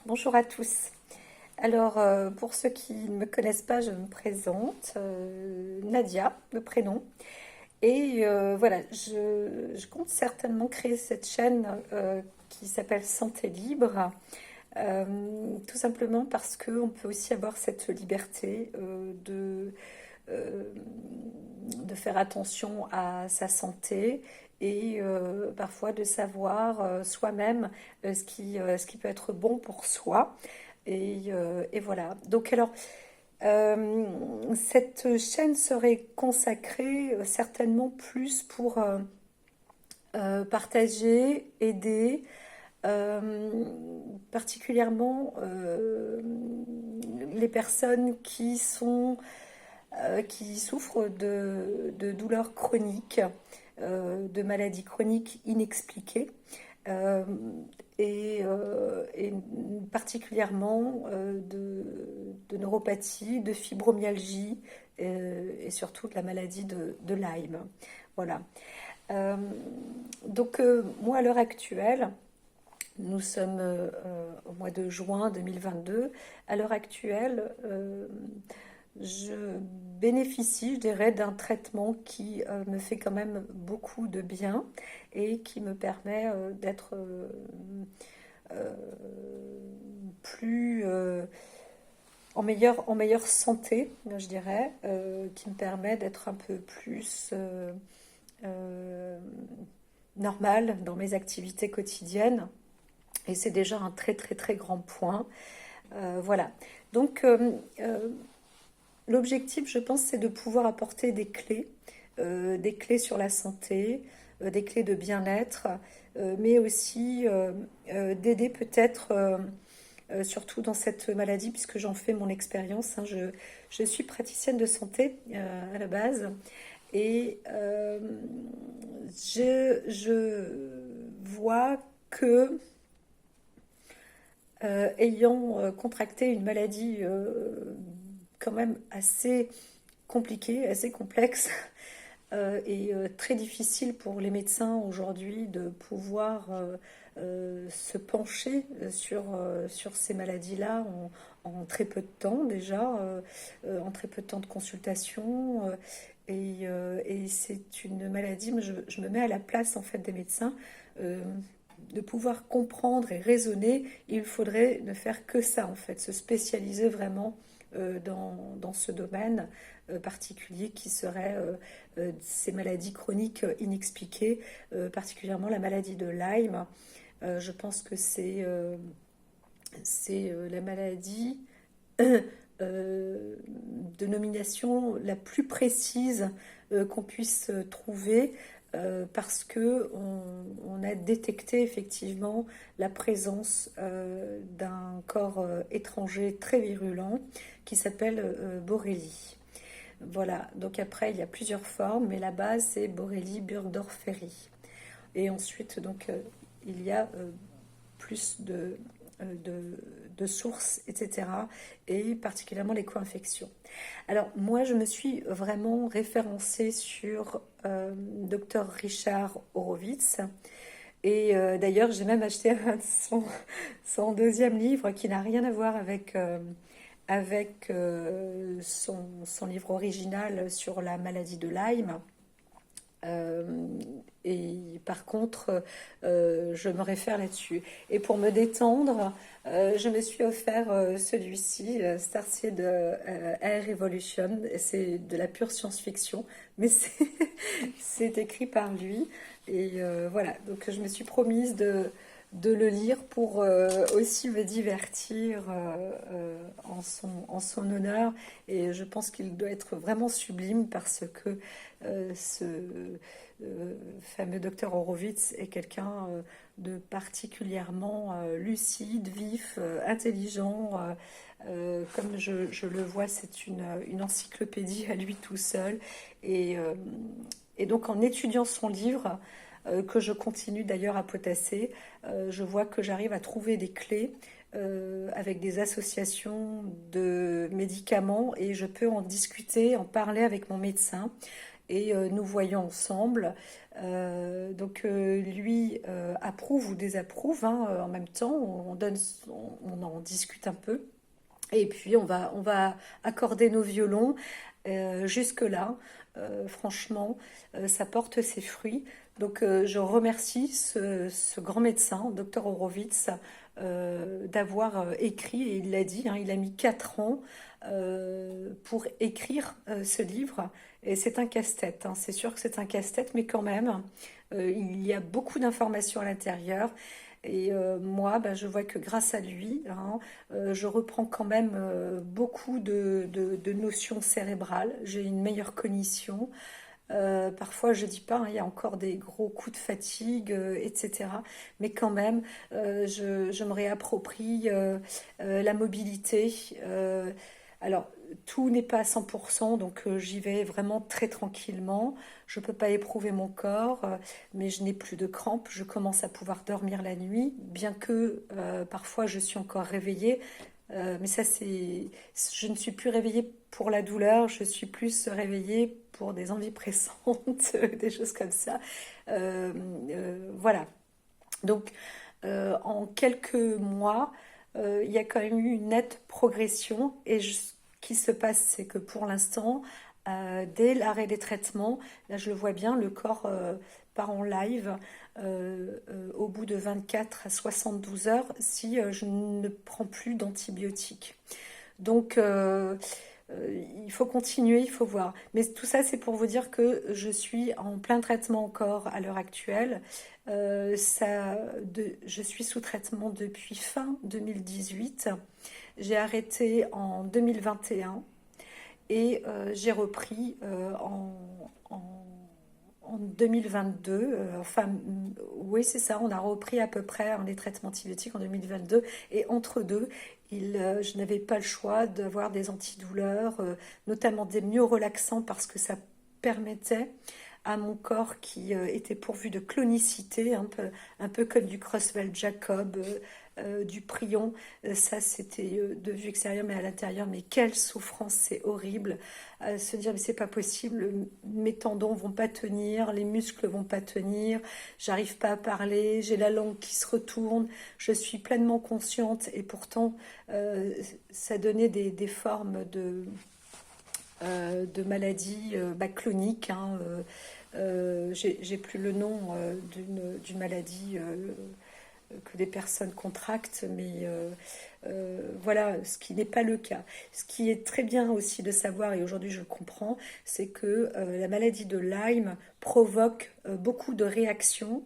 Bonjour à tous. Alors, pour ceux qui ne me connaissent pas, je me présente, Nadia, le prénom. Et voilà, je compte certainement créer cette chaîne qui s'appelle Santé Libre, tout simplement parce qu'on peut aussi avoir cette liberté euh, de faire attention à sa santé et parfois de savoir soi-même ce qui peut être bon pour soi. Et voilà. Donc alors, cette chaîne serait consacrée certainement plus pour partager, aider, euh, particulièrement les personnes qui souffrent de douleurs chroniques, de maladies chroniques inexpliquées, euh, et particulièrement de neuropathie, de fibromyalgie et surtout de la maladie de Lyme. Voilà. Euh, donc moi à l'heure actuelle, nous sommes au mois de juin 2022. À l'heure actuelle, je bénéficie, je dirais, d'un traitement qui me fait quand même beaucoup de bien et qui me permet d'être euh, plus en meilleure santé, je dirais, qui me permet d'être un peu plus euh, normal dans mes activités quotidiennes. Et c'est déjà un très très très grand point. Voilà. Donc l'objectif, je pense, c'est de pouvoir apporter des clés sur la santé, des clés de bien-être, mais aussi d'aider peut-être, surtout dans cette maladie, puisque j'en fais mon expérience. Hein, je suis praticienne de santé à la base, et je vois que ayant contracté une maladie quand même assez compliqué, assez complexe et très difficile pour les médecins aujourd'hui de pouvoir se pencher sur ces maladies-là en très peu de temps déjà, en très peu de temps de consultation. Et c'est une maladie, mais je me mets à la place en fait des médecins. euh, de pouvoir comprendre et raisonner, il faudrait ne faire que ça en fait, se spécialiser vraiment dans ce domaine particulier qui serait ces maladies chroniques inexpliquées, particulièrement la maladie de Lyme. Je pense que c'est la maladie de nomination la plus précise qu'on puisse trouver parce que on a détecté effectivement la présence d'un corps étranger très virulent qui s'appelle Borrelie. Voilà, donc après il y a plusieurs formes, mais la base c'est Borrelie burgdorferi. Et ensuite, donc, il y a plus de sources, etc. Et particulièrement les co-infections. Alors, moi, je me suis vraiment référencée sur Dr Richard Horowitz. Et d'ailleurs, j'ai même acheté son deuxième livre qui n'a rien à voir avec son livre original sur la maladie de Lyme. Euh, et par contre, je me réfère là-dessus. Et pour me détendre, je me suis offert celui-ci, Starseed Air Evolution. C'est de la pure science-fiction, mais c'est écrit par lui. Et voilà, donc je me suis promise de le lire pour aussi me divertir en son honneur. Et je pense qu'il doit être vraiment sublime parce que ce fameux docteur Horowitz est quelqu'un de particulièrement lucide, vif, intelligent. Comme je le vois, c'est une encyclopédie à lui tout seul. Et, euh, et donc en étudiant son livre, que je continue d'ailleurs à potasser, je vois que j'arrive à trouver des clés avec des associations de médicaments et je peux en discuter, en parler avec mon médecin et nous voyons ensemble. Donc lui approuve ou désapprouve, hein, en même temps, on en discute un peu. Et puis on va accorder nos violons. Jusque-là, franchement, ça porte ses fruits. Donc je remercie ce grand médecin, docteur Horowitz, d'avoir écrit, et il l'a dit, hein, il a mis 4 ans pour écrire ce livre. Et c'est un casse-tête, hein. C'est sûr que c'est un casse-tête, mais quand même, il y a beaucoup d'informations à l'intérieur. Et moi, bah, je vois que grâce à lui, hein, je reprends quand même beaucoup de notions cérébrales. J'ai une meilleure cognition. Parfois, je dis pas, hein, il y a encore des gros coups de fatigue, etc. Mais quand même, je me réapproprie la mobilité. Alors, tout n'est pas à 100%, donc j'y vais vraiment très tranquillement. Je peux pas éprouver mon corps, mais je n'ai plus de crampes. Je commence à pouvoir dormir la nuit, bien que parfois je suis encore réveillée. Mais ça, je ne suis plus réveillée pour la douleur, je suis plus réveillée pour des envies pressantes, des choses comme ça. Euh, voilà. Donc, en quelques mois, il y a quand même eu une nette progression. Et ce qui se passe, c'est que pour l'instant, dès l'arrêt des traitements, là je le vois bien, le corps part en live au bout de 24 à 72 heures si je ne prends plus d'antibiotiques. Donc, il faut continuer, il faut voir. Mais tout ça, c'est pour vous dire que je suis en plein traitement encore à l'heure actuelle. Je suis sous traitement depuis fin 2018. J'ai arrêté en 2021 et j'ai repris en 2022. Oui, c'est ça, on a repris à peu près les traitements antibiotiques en 2022. Et entre deux, je n'avais pas le choix d'avoir des antidouleurs, notamment des myorelaxants parce que ça permettait à mon corps qui était pourvu de clonicité, un peu comme du Creutzfeldt-Jacob, du prion. Ça, c'était de vue extérieure, mais à l'intérieur, mais quelle souffrance, c'est horrible. Se dire, mais c'est pas possible, mes tendons vont pas tenir, les muscles vont pas tenir, j'arrive pas à parler, j'ai la langue qui se retourne, je suis pleinement consciente, et pourtant, ça donnait des formes de maladies cloniques, hein. J'ai plus le nom d'une maladie que des personnes contractent, mais voilà, ce qui n'est pas le cas. Ce qui est très bien aussi de savoir, et aujourd'hui je le comprends, c'est que la maladie de Lyme provoque beaucoup de réactions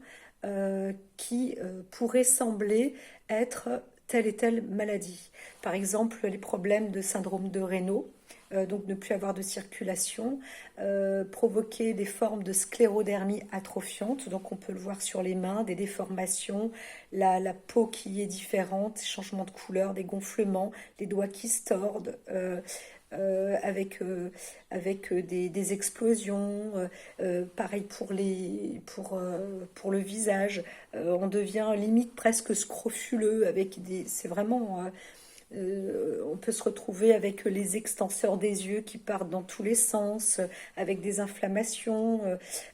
qui pourraient sembler être telle et telle maladie. Par exemple, les problèmes de syndrome de Raynaud, donc ne plus avoir de circulation, provoquer des formes de sclérodermie atrophiante, donc on peut le voir sur les mains, des déformations, la peau qui est différente, changement de couleur, des gonflements, les doigts qui se tordent, avec des explosions. Pareil pour le visage, on devient limite presque scrofuleux, c'est vraiment... on peut se retrouver avec les extenseurs des yeux qui partent dans tous les sens, avec des inflammations,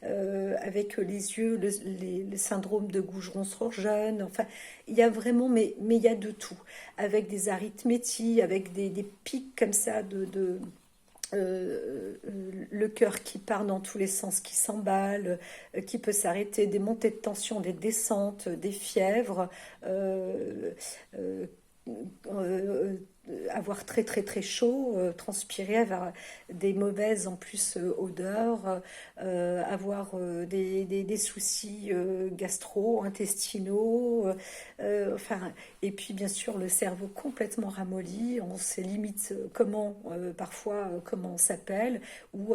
avec les yeux, le syndrome de Gougeron-sur jeune. Enfin, il y a vraiment, mais il y a de tout, avec des arythméties, avec des pics comme ça le cœur qui part dans tous les sens, qui s'emballe, qui peut s'arrêter, des montées de tension, des descentes, des fièvres, euh, euh, avoir très très très chaud, transpirer, avoir des mauvaises en plus odeurs, avoir des soucis gastro-intestinaux, enfin, et puis bien sûr le cerveau complètement ramolli, on sait limite parfois comment on s'appelle, ou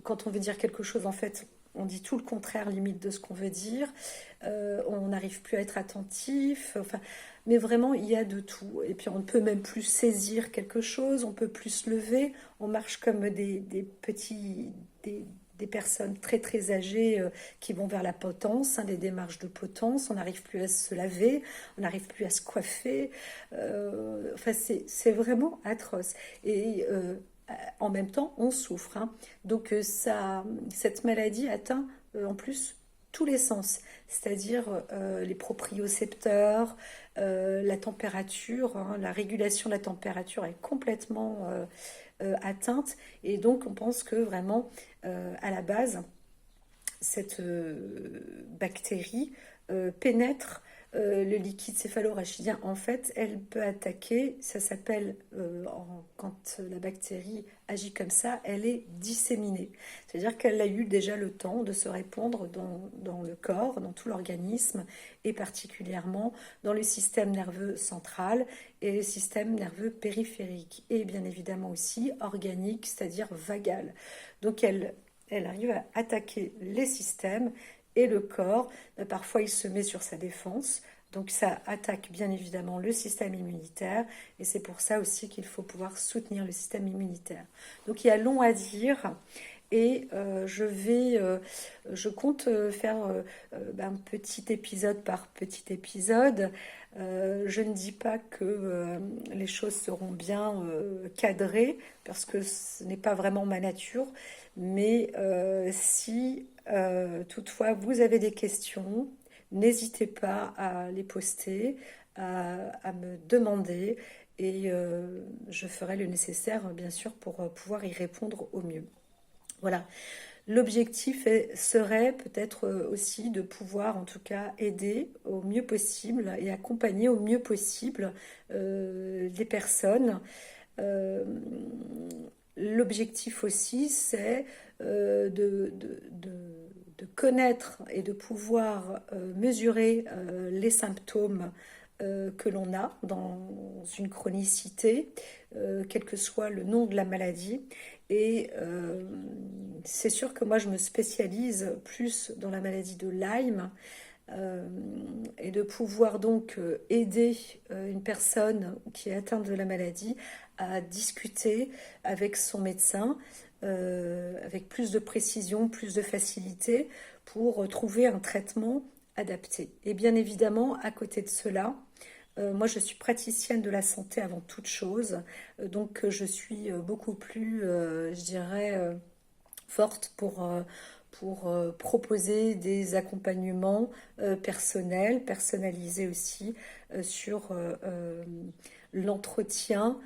quand on veut dire quelque chose en fait on dit tout le contraire limite de ce qu'on veut dire, on n'arrive plus à être attentif, enfin, mais vraiment il y a de tout. Et puis on ne peut même plus saisir quelque chose, on peut plus se lever, on marche comme des personnes très très âgées qui vont vers la potence, hein, des démarches de potence, on n'arrive plus à se laver, on n'arrive plus à se coiffer, enfin c'est vraiment atroce. Et en même temps, on souffre, hein. Donc cette maladie atteint en plus tous les sens, c'est-à-dire les propriocepteurs, la température, hein, la régulation de la température est complètement atteinte. Et donc, on pense que vraiment, à la base, cette bactérie pénètre le liquide céphalorachidien. En fait, elle peut attaquer, ça s'appelle, quand la bactérie agit comme ça, elle est disséminée. C'est-à-dire qu'elle a eu déjà le temps de se répandre dans le corps, dans tout l'organisme, et particulièrement dans le système nerveux central et le système nerveux périphérique, et bien évidemment aussi organique, c'est-à-dire vagal. Donc elle arrive à attaquer les systèmes et le corps. Parfois, il se met sur sa défense. Donc ça attaque bien évidemment le système immunitaire et c'est pour ça aussi qu'il faut pouvoir soutenir le système immunitaire. Donc il y a long à dire et je compte faire petit épisode par petit épisode. Je ne dis pas que les choses seront bien cadrées parce que ce n'est pas vraiment ma nature, mais si toutefois vous avez des questions, n'hésitez pas à les poster, à me demander et je ferai le nécessaire bien sûr pour pouvoir y répondre au mieux. Voilà. L'objectif serait peut-être aussi de pouvoir en tout cas aider au mieux possible et accompagner au mieux possible les personnes. Euh, L'objectif aussi c'est de connaître et de pouvoir mesurer les symptômes que l'on a dans une chronicité, quel que soit le nom de la maladie. Et c'est sûr que moi, je me spécialise plus dans la maladie de Lyme euh, et de pouvoir donc aider une personne qui est atteinte de la maladie à discuter avec son médecin avec plus de précision, plus de facilité pour trouver un traitement adapté. Et bien évidemment, à côté de cela, moi, je suis praticienne de la santé avant toute chose, donc je suis beaucoup plus, je dirais, forte pour proposer des accompagnements personnels, personnalisés aussi, sur l'entretien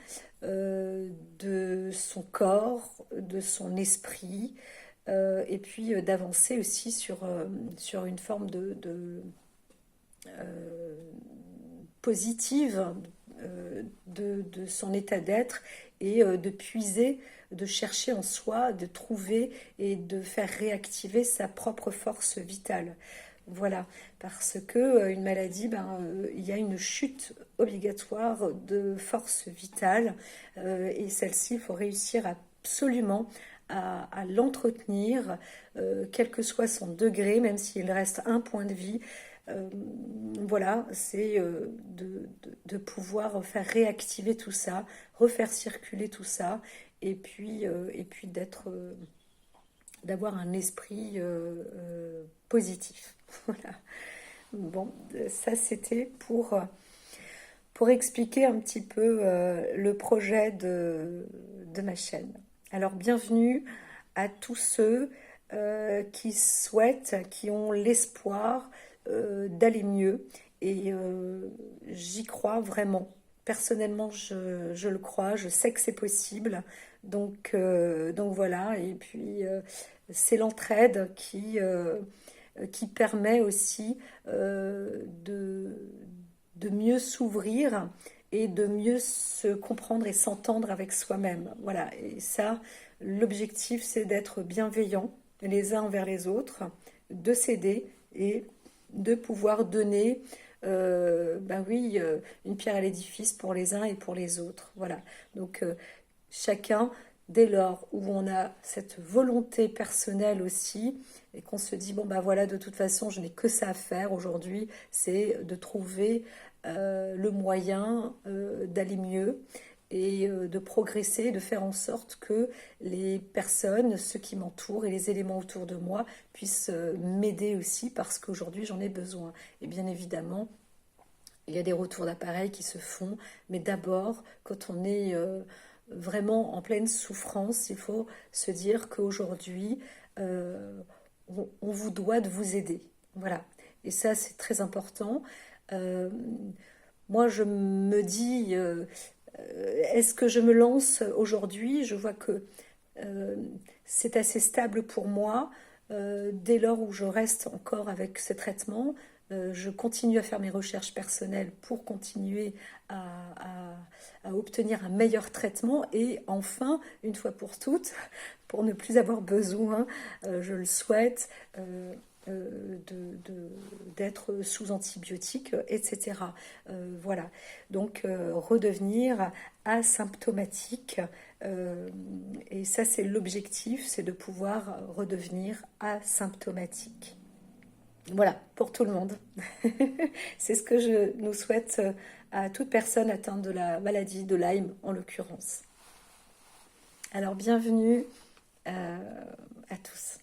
de son corps, de son esprit, et puis d'avancer aussi sur une forme euh, positive de son état d'être et de puiser, de chercher en soi, de trouver et de faire réactiver sa propre force vitale. Voilà, parce que une maladie, il y a une chute obligatoire de force vitale et celle-ci, il faut réussir absolument à l'entretenir, quel que soit son degré, même s'il reste un point de vie. Euh, voilà, c'est de pouvoir faire réactiver tout ça, refaire circuler tout ça, et puis d'avoir un esprit positif. Voilà. Bon, ça c'était pour expliquer un petit peu le projet de ma chaîne. Alors bienvenue à tous ceux qui souhaitent, qui ont l'espoir d'aller mieux. Et j'y crois vraiment. Personnellement, je le crois, je sais que c'est possible. Donc voilà, et puis c'est l'entraide qui permet aussi de mieux s'ouvrir et de mieux se comprendre et s'entendre avec soi-même. Voilà, et ça, l'objectif, c'est d'être bienveillant les uns envers les autres, de s'aider et de pouvoir donner, oui, une pierre à l'édifice pour les uns et pour les autres. Voilà, donc chacun, dès lors où on a cette volonté personnelle aussi, et qu'on se dit, bon, bah voilà, de toute façon, je n'ai que ça à faire aujourd'hui, c'est de trouver le moyen d'aller mieux et de progresser, de faire en sorte que les personnes, ceux qui m'entourent et les éléments autour de moi puissent m'aider aussi parce qu'aujourd'hui j'en ai besoin. Et bien évidemment, il y a des retours d'appareil qui se font, mais d'abord, quand on est vraiment en pleine souffrance, il faut se dire qu'aujourd'hui, on vous doit de vous aider. Voilà. Et ça, c'est très important. Euh, Moi, je me dis, est-ce que je me lance aujourd'hui? Je vois que euh, c'est assez stable pour moi. Dès lors où je reste encore avec ces traitements, je continue à faire mes recherches personnelles pour continuer à, à obtenir un meilleur traitement et enfin, une fois pour toutes, pour ne plus avoir besoin, je le souhaite, d'être sous antibiotiques, etc. Voilà, donc redevenir asymptomatique, euh, et ça c'est l'objectif, c'est de pouvoir redevenir asymptomatique. Voilà, pour tout le monde. C'est ce que je nous souhaite à toute personne atteinte de la maladie de Lyme en l'occurrence. Alors bienvenue à tous.